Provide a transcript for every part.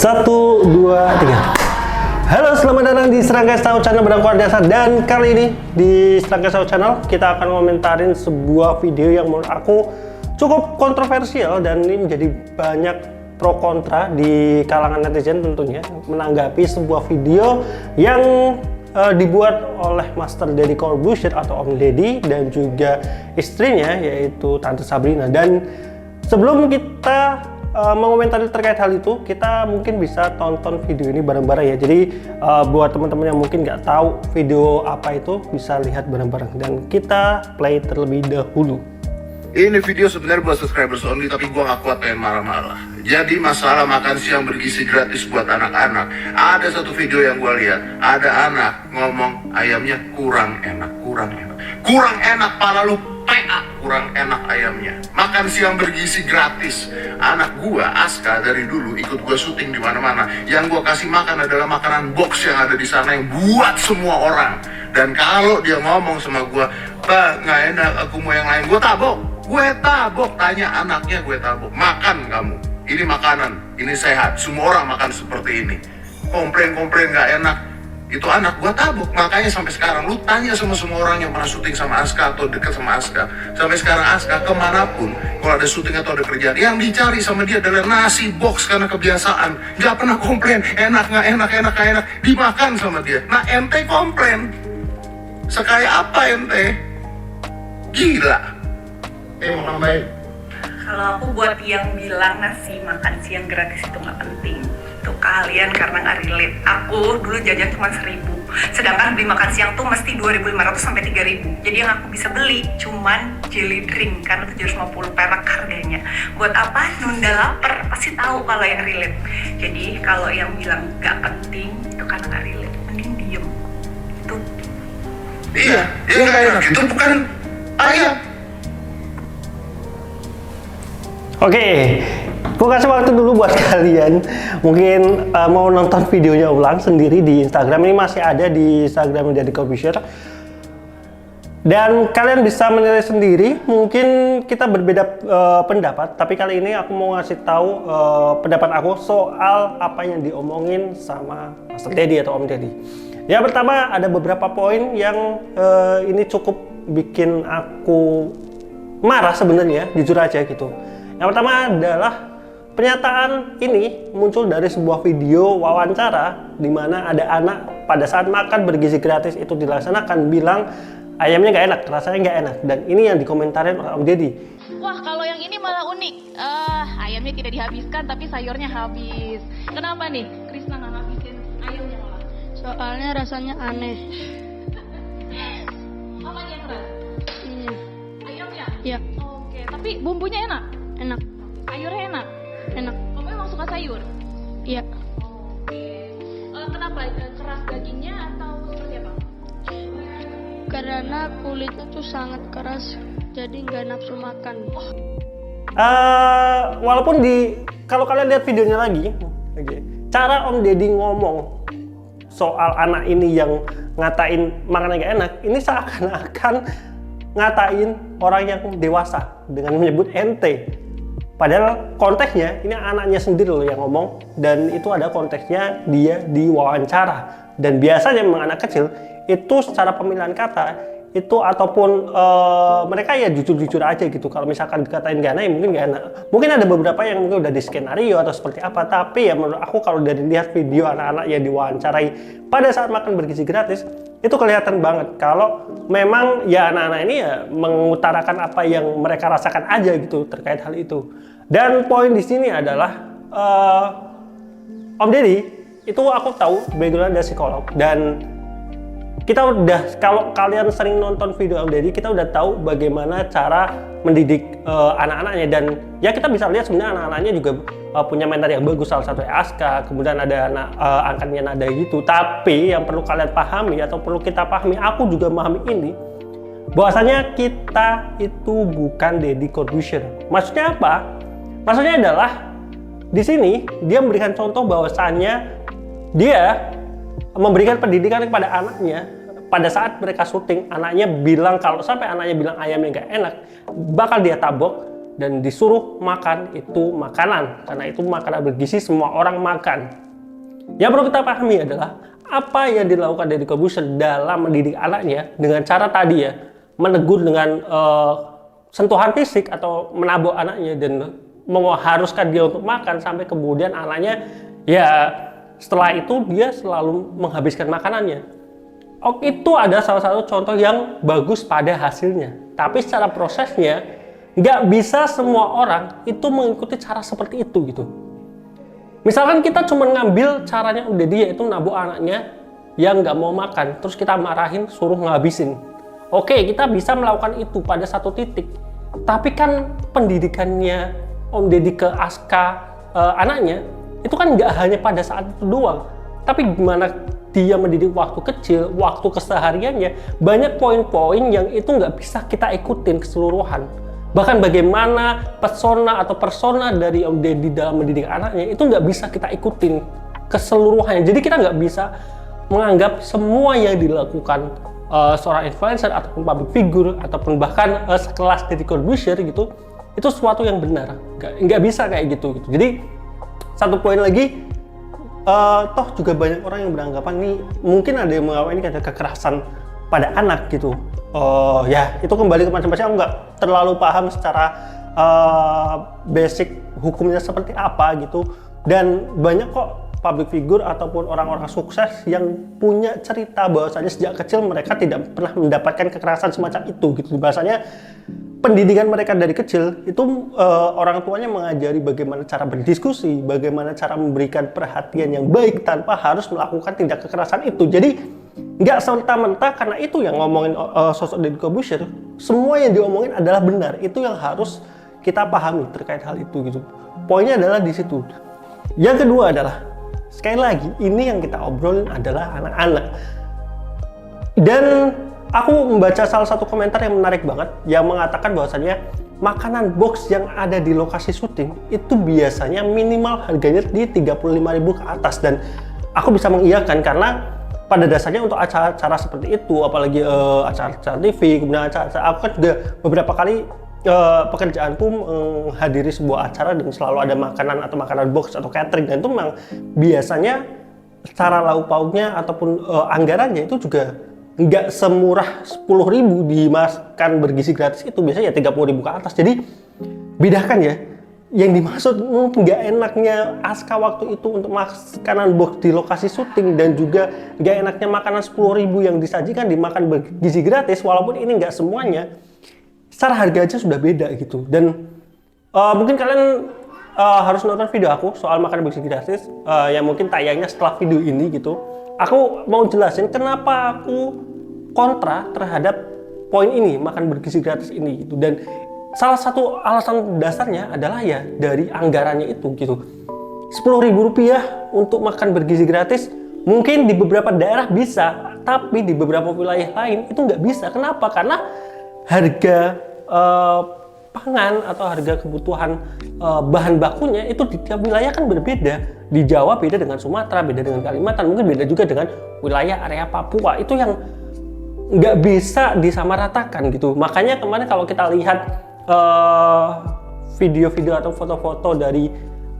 Satu, dua, tiga. Halo, selamat datang di Serangkai Tahu Channel Barang Keluarga Desa. Dan kali ini di Serangkai Tahu Channel kita akan komentarin sebuah video yang menurut aku cukup kontroversial dan ini menjadi banyak pro kontra di kalangan netizen tentunya menanggapi sebuah video yang dibuat oleh Master Deddy Corbuzier atau Om Deddy dan juga istrinya yaitu Tante Sabrina. Dan sebelum kita mengomentari terkait hal itu, kita mungkin bisa tonton video ini bareng-bareng ya. Jadi buat teman-teman yang mungkin nggak tahu video apa itu, bisa lihat bareng-bareng dan kita play terlebih dahulu. Ini video sebenarnya buat subscribers only, tapi gua gak kuat pengen marah-marah. Jadi masalah makan siang bergizi gratis buat anak-anak. Ada satu video yang gua lihat, ada anak ngomong ayamnya kurang enak. Kurang enak, pala lu PA, kurang enak ayamnya. Makan siang bergizi gratis. Anak gua, Aska, dari dulu ikut gua syuting di mana-mana. Yang gua kasih makan adalah makanan box yang ada di sana yang buat semua orang. Dan kalau dia ngomong sama gua, "Pak, nggak enak, aku mau yang lain," gua tabok. Tanya anaknya, gue tabok. Makan kamu, ini makanan, ini sehat, semua orang makan seperti ini. Komplain nggak enak, itu anak gue tabok. Makanya sampai sekarang lu tanya sama semua orang yang pernah syuting sama Aska atau dekat sama Aska, sampai sekarang Aska kemanapun kalau ada syuting atau ada kerjaan, yang dicari sama dia adalah nasi box karena kebiasaan. Nggak pernah komplain enak nggak enak, dimakan sama dia. Nah, ente komplain sekaya apa ente? Gila. Orang baik. Kalau aku buat yang bilang nasi makan siang gratis itu nggak penting, itu kalian karena nggak relate. Aku dulu jajan cuma 1.000, sedangkan beli makan siang tuh mesti 2.500 sampai 3.000. Jadi yang aku bisa beli cuman jelly drink karena 750 perak harganya. Buat apa? Nunda lapar, pasti tahu kalau yang relate. Jadi kalau yang bilang nggak penting itu karena nggak relate, mending diem. Itu. Iya, itu bukan ayam. Oke, aku kasih waktu dulu buat kalian mungkin mau nonton videonya ulang sendiri di Instagram. Ini masih ada di Instagram Deddy Corbuzier. Dan kalian bisa menilai sendiri. Mungkin kita berbeda pendapat, tapi kali ini aku mau ngasih tahu pendapat aku soal apa yang diomongin sama Master Deddy atau Om Deddy. Yang pertama, ada beberapa poin yang ini cukup bikin aku marah sebenarnya, jujur aja gitu. Yang pertama adalah pernyataan ini muncul dari sebuah video wawancara di mana ada anak pada saat makan bergizi gratis itu dilaksanakan bilang ayamnya nggak enak, rasanya nggak enak, dan ini yang dikomentarin oleh Om Deddy. Wah, kalau yang ini malah unik. Ayamnya tidak dihabiskan tapi sayurnya habis. Kenapa nih Krisna nggak ngabisin ayamnya malah? Soalnya rasanya aneh. Apa yang keras? Ini Ayamnya? ya Oke, tapi bumbunya enak? enak, Sayurnya enak? enak. Kamu emang suka sayur? Iya, Kenapa? Keras dagingnya atau seperti apa? karena kulitnya tuh sangat keras, jadi nggak nafsu makan. Walaupun kalau kalian lihat videonya lagi, cara Om Deddy ngomong soal anak ini yang ngatain makanan gak enak, ini seakan-akan ngatain orang yang dewasa dengan menyebut ente. Padahal konteksnya ini anaknya sendiri loh yang ngomong, dan itu ada konteksnya dia diwawancara. Dan biasanya memang anak kecil itu secara pemilihan kata itu ataupun mereka ya jujur-jujur aja gitu. Kalau misalkan dikatain gak enak ya mungkin gak enak. Mungkin ada beberapa yang mungkin udah di skenario atau seperti apa, tapi ya menurut aku kalau dari lihat video anak-anak yang diwawancarai pada saat makan bergizi gratis, itu kelihatan banget kalau memang ya anak-anak ini ya mengutarakan apa yang mereka rasakan aja gitu terkait hal itu. Dan poin di sini adalah Om Deddy itu aku tahu background dari psikolog, dan kita udah, kalau kalian sering nonton video Om Deddy, kita udah tahu bagaimana cara mendidik anak-anaknya, dan ya kita bisa lihat sebenarnya anak-anaknya juga punya mentor yang bagus, salah satu Aska, kemudian ada anak angkatnya Nada gitu. Tapi yang perlu kalian pahami atau perlu kita pahami, aku juga memahami ini, bahwasanya kita itu bukan Deddy Corbuzier. Maksudnya apa? Maksudnya adalah di sini dia memberikan contoh bahwasannya dia memberikan pendidikan kepada anaknya pada saat mereka syuting. Anaknya bilang, kalau sampai anaknya bilang ayamnya nggak enak, bakal dia tabok dan disuruh makan itu makanan, karena itu makanan bergizi, semua orang makan. Yang perlu kita pahami adalah apa yang dilakukan Deddy Corbuzier dalam mendidik anaknya dengan cara tadi ya, menegur dengan sentuhan fisik atau menabok anaknya dan mengharuskan dia untuk makan, sampai kemudian anaknya ya setelah itu dia selalu menghabiskan makanannya. Itu ada salah satu contoh yang bagus pada hasilnya, tapi secara prosesnya nggak bisa semua orang itu mengikuti cara seperti itu gitu. Misalkan kita cuma ngambil caranya Om Deddy, yaitu nabok anaknya yang nggak mau makan, terus kita marahin, suruh ngabisin. Oke, kita bisa melakukan itu pada satu titik. Tapi kan pendidikannya Om Deddy ke Aska anaknya, itu kan nggak hanya pada saat itu doang. Tapi gimana dia mendidik waktu kecil, waktu kesehariannya, banyak poin-poin yang itu nggak bisa kita ikutin keseluruhan. Bahkan bagaimana pesona atau persona dari Om Deddy dalam mendidik anaknya itu nggak bisa kita ikutin keseluruhannya. Jadi kita nggak bisa menganggap semua yang dilakukan seorang influencer ataupun public figure ataupun bahkan sekelas Deddy Corbuzier gitu itu sesuatu yang benar. Nggak bisa kayak gitu. Jadi satu poin lagi, toh juga banyak orang yang beranggapan nih mungkin ada yang menganggap ini ada kekerasan pada anak gitu. Ya itu kembali ke macam-macam, aku nggak terlalu paham secara basic hukumnya seperti apa gitu, dan banyak kok public figure ataupun orang-orang sukses yang punya cerita bahwasanya sejak kecil mereka tidak pernah mendapatkan kekerasan semacam itu gitu. Bahasanya pendidikan mereka dari kecil itu orang tuanya mengajari bagaimana cara berdiskusi, bagaimana cara memberikan perhatian yang baik tanpa harus melakukan tindak kekerasan itu. Jadi nggak serta-merta karena itu yang ngomongin sosok Deddy Corbuzier, semua yang diomongin adalah benar. Itu yang harus kita pahami terkait hal itu gitu. Poinnya adalah di situ. Yang kedua adalah, sekali lagi, ini yang kita obrolin adalah anak-anak. Dan aku membaca salah satu komentar yang menarik banget, yang mengatakan bahwasannya makanan box yang ada di lokasi syuting itu biasanya minimal harganya di 35.000 ke atas. Dan aku bisa mengiyakan karena pada dasarnya untuk acara-acara seperti itu, apalagi acara-acara TV, kemudian acara-acara, aku kan juga beberapa kali pekerjaanku menghadiri sebuah acara dan selalu ada makanan atau makanan box atau catering, dan itu memang biasanya secara lauk pauknya ataupun anggarannya itu juga nggak semurah 10.000 dimakan bergizi gratis, itu biasanya ya 30.000 ke atas. Jadi bedakan ya, yang dimaksud mungkin nggak enaknya Aska waktu itu untuk makanan box di lokasi syuting, dan juga nggak enaknya makanan 10.000 yang disajikan dimakan bergizi gratis, walaupun ini nggak semuanya, secara harga aja sudah beda gitu. Dan mungkin kalian harus nonton video aku soal makan bergizi gratis yang mungkin tayangnya setelah video ini gitu. Aku mau jelasin kenapa aku kontra terhadap poin ini, makan bergizi gratis ini gitu. Dan salah satu alasan dasarnya adalah ya dari anggarannya itu gitu. 10.000 rupiah untuk makan bergizi gratis mungkin di beberapa daerah bisa, tapi di beberapa wilayah lain itu nggak bisa. Kenapa? Karena harga pangan atau harga kebutuhan bahan bakunya itu di tiap wilayah kan berbeda. Di Jawa beda dengan Sumatera, beda dengan Kalimantan, mungkin beda juga dengan wilayah area Papua. Itu yang nggak bisa disamaratakan gitu. Makanya kemarin kalau kita lihat video-video atau foto-foto dari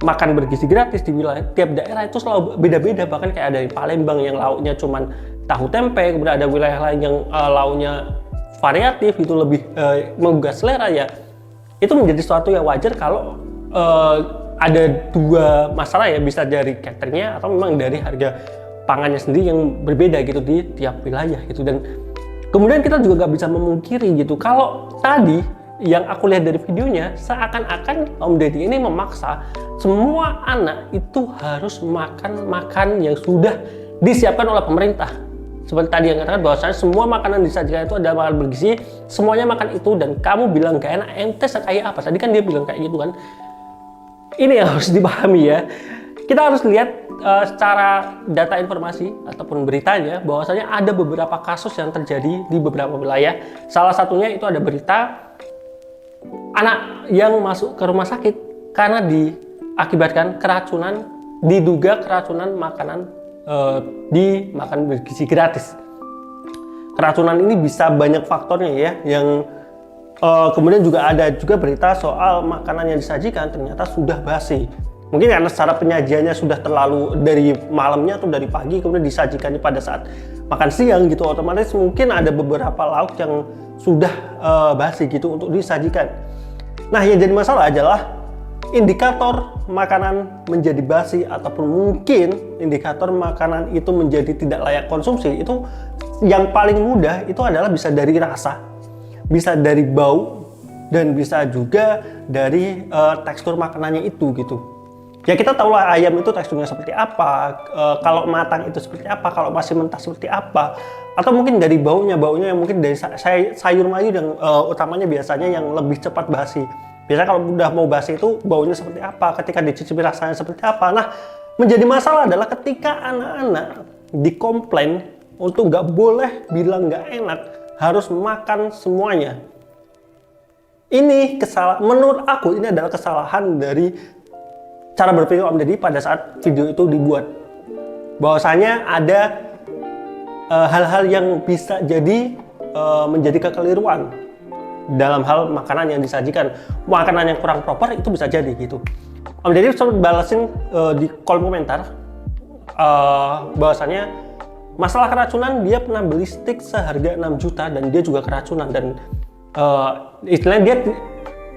makan bergizi gratis di wilayah tiap daerah itu selalu beda-beda. Bahkan kayak ada di Palembang yang lauknya cuman tahu tempe, kemudian ada wilayah lain yang lauknya variatif gitu, lebih menggugah selera ya. Itu menjadi sesuatu yang wajar kalau ada dua masalah ya, bisa dari cateringnya atau memang dari harga pangannya sendiri yang berbeda gitu di tiap wilayah gitu. Dan kemudian kita juga nggak bisa memungkiri gitu kalau tadi yang aku lihat dari videonya, seakan-akan Om Deddy ini memaksa semua anak itu harus makan yang sudah disiapkan oleh pemerintah. Seperti tadi yang katakan bahwasanya semua makanan disajikan itu adalah makanan bergizi, semuanya makan itu, dan kamu bilang gak enak, ente sekaya apa? Tadi kan dia bilang kayak gitu kan. Ini yang harus dipahami ya. Kita harus lihat secara data informasi ataupun beritanya bahwasanya ada beberapa kasus yang terjadi di beberapa wilayah. Salah satunya itu ada berita anak yang masuk ke rumah sakit karena diakibatkan keracunan, diduga keracunan makanan di makan bergizi gratis. Keracunan ini bisa banyak faktornya ya, yang Kemudian juga ada juga berita soal makanan yang disajikan ternyata sudah basi. Mungkin karena secara penyajiannya sudah terlalu dari malamnya atau dari pagi kemudian disajikannya pada saat makan siang gitu, otomatis mungkin ada beberapa lauk yang sudah basi gitu untuk disajikan. Nah, yang jadi masalah adalah indikator makanan menjadi basi ataupun mungkin indikator makanan itu menjadi tidak layak konsumsi itu yang paling mudah itu adalah bisa dari rasa, bisa dari bau, dan bisa juga dari tekstur makanannya itu gitu. Ya kita tahu lah ayam itu teksturnya seperti apa, kalau matang itu seperti apa, kalau masih mentah seperti apa, atau mungkin dari baunya yang mungkin dari sayur mayur yang utamanya biasanya yang lebih cepat basi. Biasanya kalau udah mau basi itu baunya seperti apa, ketika dicicipi rasanya seperti apa. Nah, menjadi masalah adalah ketika anak-anak dikomplain untuk nggak boleh bilang nggak enak, harus makan semuanya. Ini menurut aku ini adalah kesalahan dari cara berpikir Om Deddy pada saat video itu dibuat. Bahwasanya ada hal-hal yang bisa jadi menjadi kekeliruan dalam hal makanan yang disajikan. Makanan yang kurang proper itu bisa jadi gitu. Om Deddy sempat balasin di kolom komentar bahwasanya masalah keracunan, dia pernah beli steak seharga 6 juta dan dia juga keracunan, dan istilahnya dia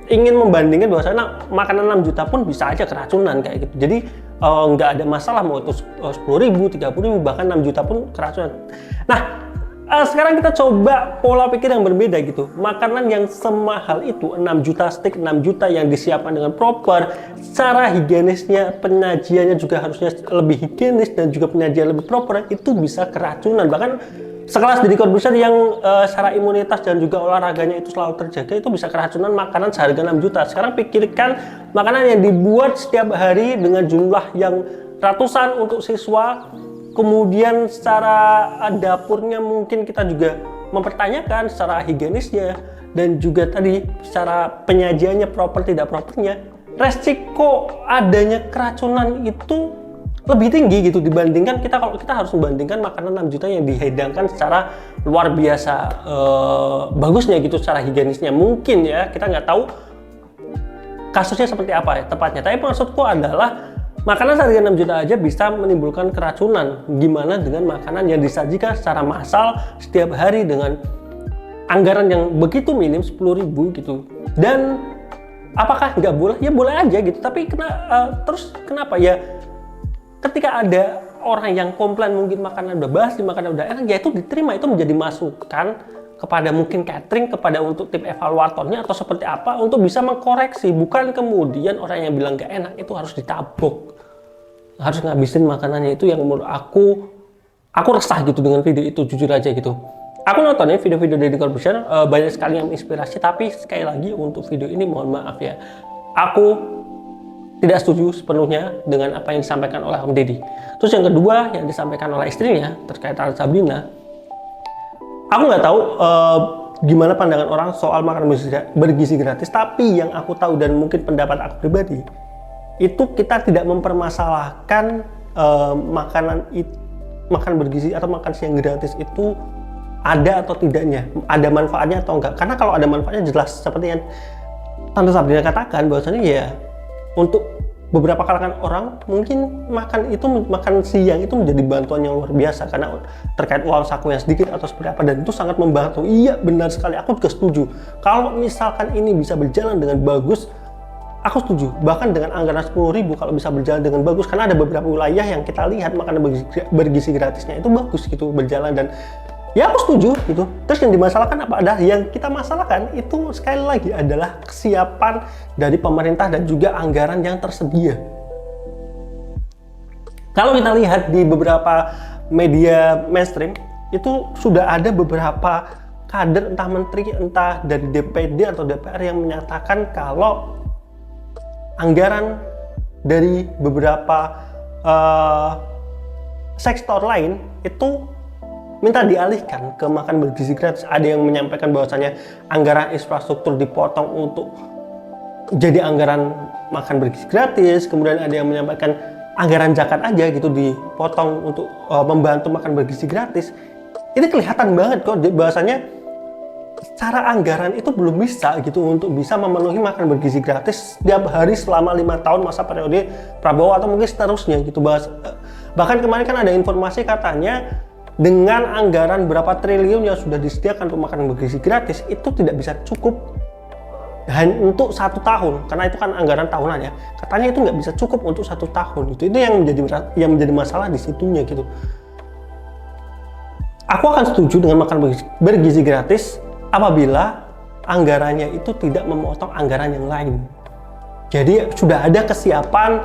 ingin membandingkan bahwasanya makanan 6 juta pun bisa aja keracunan kayak gitu. Jadi nggak ada masalah mau itu 10.000, 30.000, bahkan 6 juta pun keracunan. Nah, sekarang kita coba pola pikir yang berbeda gitu. Makanan yang semahal itu 6 juta steak, 6 juta yang disiapkan dengan proper, cara higienisnya, penyajiannya juga harusnya lebih higienis dan juga penyajian lebih proper, itu bisa keracunan. Bahkan sekelas Deddy Corbuzier yang secara imunitas dan juga olahraganya itu selalu terjaga, itu bisa keracunan makanan seharga 6 juta. Sekarang pikirkan makanan yang dibuat setiap hari dengan jumlah yang ratusan untuk siswa, kemudian secara dapurnya mungkin kita juga mempertanyakan secara higienisnya, dan juga tadi secara penyajiannya proper tidak propernya, resiko adanya keracunan itu lebih tinggi gitu dibandingkan kalau kita harus membandingkan makanan 6 juta yang dihidangkan secara luar biasa bagusnya gitu secara higienisnya. Mungkin ya kita nggak tahu kasusnya seperti apa ya tepatnya, tapi maksudku adalah makanan seharga 6 juta aja bisa menimbulkan keracunan. Gimana dengan makanan yang disajikan secara massal setiap hari dengan anggaran yang begitu minim 10.000 gitu. Dan apakah nggak boleh? Ya boleh aja gitu. Tapi terus kenapa ya ketika ada orang yang komplain mungkin makanan udah basi, makanan udah enak, ya itu diterima, itu menjadi masukan kepada mungkin catering, kepada untuk tim evaluatornya atau seperti apa untuk bisa mengkoreksi. Bukan kemudian orang yang bilang nggak enak itu harus ditabok, harus ngabisin makanannya. Itu yang menurut aku resah gitu dengan video itu, jujur aja gitu. Aku nontonnya video-video Deddy Corbuzier banyak sekali yang menginspirasi, tapi sekali lagi untuk video ini mohon maaf ya, aku tidak setuju sepenuhnya dengan apa yang disampaikan oleh Om Deddy. Terus yang kedua yang disampaikan oleh istrinya terkait Tante Sabrina, aku nggak tahu gimana pandangan orang soal makanan bergizi gratis, tapi yang aku tahu dan mungkin pendapat aku pribadi, itu kita tidak mempermasalahkan makan bergizi atau makan siang gratis itu ada atau tidaknya, ada manfaatnya atau enggak. Karena kalau ada manfaatnya jelas seperti yang Tante Sabrina katakan, bahwasanya ya untuk beberapa kalangan orang mungkin makan siang itu menjadi bantuan yang luar biasa karena terkait uang saku yang sedikit atau seperti apa, dan itu sangat membantu. Iya benar sekali, aku juga setuju. Kalau misalkan ini bisa berjalan dengan bagus, aku setuju. Bahkan dengan anggaran 10.000 kalau bisa berjalan dengan bagus, karena ada beberapa wilayah yang kita lihat makanan bergizi gratisnya itu bagus gitu berjalan, dan ya aku setuju gitu. Terus yang dimasalahkan apa? Ada yang kita masalahkan itu sekali lagi adalah kesiapan dari pemerintah dan juga anggaran yang tersedia. Kalau kita lihat di beberapa media mainstream itu sudah ada beberapa kader, entah menteri, entah dari DPD atau DPR yang menyatakan kalau anggaran dari beberapa sektor lain itu minta dialihkan ke makan bergizi gratis. Ada yang menyampaikan bahwasanya anggaran infrastruktur dipotong untuk jadi anggaran makan bergizi gratis. Kemudian ada yang menyampaikan anggaran zakat aja gitu dipotong untuk membantu makan bergizi gratis. Ini kelihatan banget kok bahwasanya secara anggaran itu belum bisa gitu untuk bisa memenuhi makan bergizi gratis setiap hari selama 5 tahun masa periode Prabowo atau mungkin seterusnya gitu. Bahkan kemarin kan ada informasi katanya dengan anggaran berapa triliun yang sudah disediakan untuk makan bergizi gratis itu tidak bisa cukup hanya untuk 1 tahun, karena itu kan anggaran tahunan ya. Katanya itu nggak bisa cukup untuk 1 tahun gitu. Itu yang menjadi masalah di situnya gitu. Aku akan setuju dengan makan bergizi gratis apabila anggarannya itu tidak memotong anggaran yang lain. Jadi sudah ada kesiapan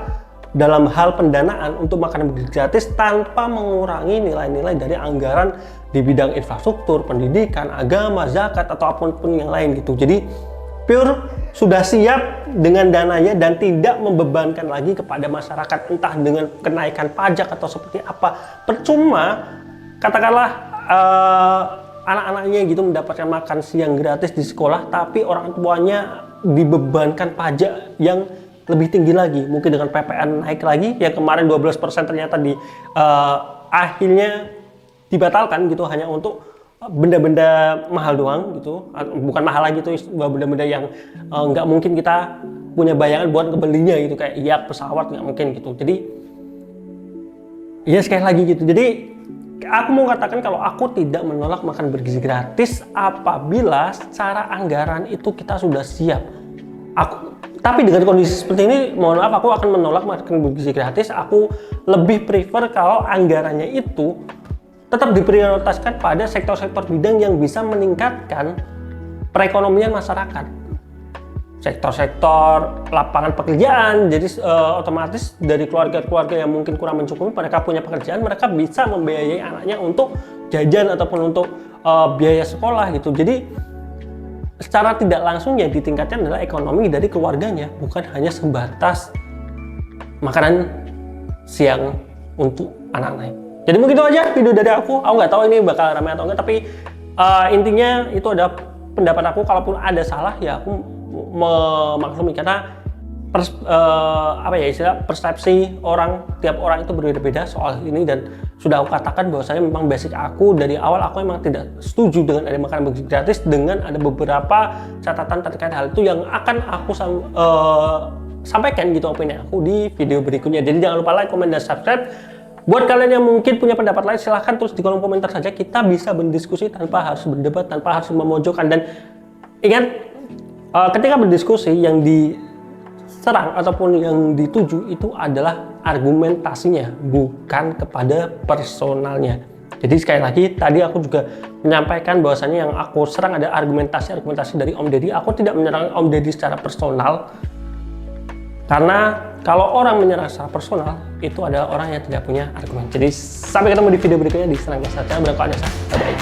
dalam hal pendanaan untuk makanan bergizi gratis tanpa mengurangi nilai-nilai dari anggaran di bidang infrastruktur, pendidikan, agama, zakat, atau apapun yang lain gitu. Jadi pure sudah siap dengan dananya dan tidak membebankan lagi kepada masyarakat entah dengan kenaikan pajak atau seperti apa. Percuma katakanlah anak-anaknya gitu mendapatkan makan siang gratis di sekolah, tapi orang tuanya dibebankan pajak yang lebih tinggi lagi, mungkin dengan PPN naik lagi yang kemarin 12% ternyata akhirnya dibatalkan gitu hanya untuk benda-benda mahal doang gitu, bukan mahal lagi itu benda-benda yang nggak mungkin kita punya bayangan buat kebelinya gitu, kayak yacht, pesawat, nggak mungkin gitu. Jadi ya sekali lagi gitu, jadi aku mau katakan kalau aku tidak menolak makan bergizi gratis apabila secara anggaran itu kita sudah siap. Tapi dengan kondisi seperti ini, mohon maaf, aku akan menolak makan bergizi gratis. Aku lebih prefer kalau anggarannya itu tetap diprioritaskan pada sektor-sektor bidang yang bisa meningkatkan perekonomian masyarakat. Sektor-sektor lapangan pekerjaan, jadi otomatis dari keluarga-keluarga yang mungkin kurang mencukupi, mereka punya pekerjaan, mereka bisa membiayai anaknya untuk jajan ataupun untuk biaya sekolah gitu. Jadi secara tidak langsung yang ditingkatkan adalah ekonomi dari keluarganya, bukan hanya sebatas makanan siang untuk anak-anak. Jadi mungkin itu aja video dari aku nggak tahu ini bakal ramai atau enggak, tapi intinya itu ada pendapat aku. Kalaupun ada salah ya aku memaklumi, karena persepsi tiap orang itu berbeda-beda soal ini, dan sudah aku katakan bahwasanya memang basic aku dari awal aku memang tidak setuju dengan ada makanan bergizi gratis, dengan ada beberapa catatan terkait hal itu yang akan aku sampaikan gitu opini aku di video berikutnya. Jadi jangan lupa like, komen, dan subscribe. Buat kalian yang mungkin punya pendapat lain, silahkan tulis di kolom komentar saja. Kita bisa berdiskusi tanpa harus berdebat, tanpa harus memojokkan. Dan ingat, ketika berdiskusi yang diserang ataupun yang dituju itu adalah argumentasinya, bukan kepada personalnya. Jadi sekali lagi, tadi aku juga menyampaikan bahwasannya yang aku serang ada argumentasi dari Om Deddy. Aku tidak menyerang Om Deddy secara personal, karena kalau orang menyerang secara personal itu adalah orang yang tidak punya argumen. Jadi sampai ketemu di video berikutnya di Serang Biasa. Jangan berangkat, bye bye.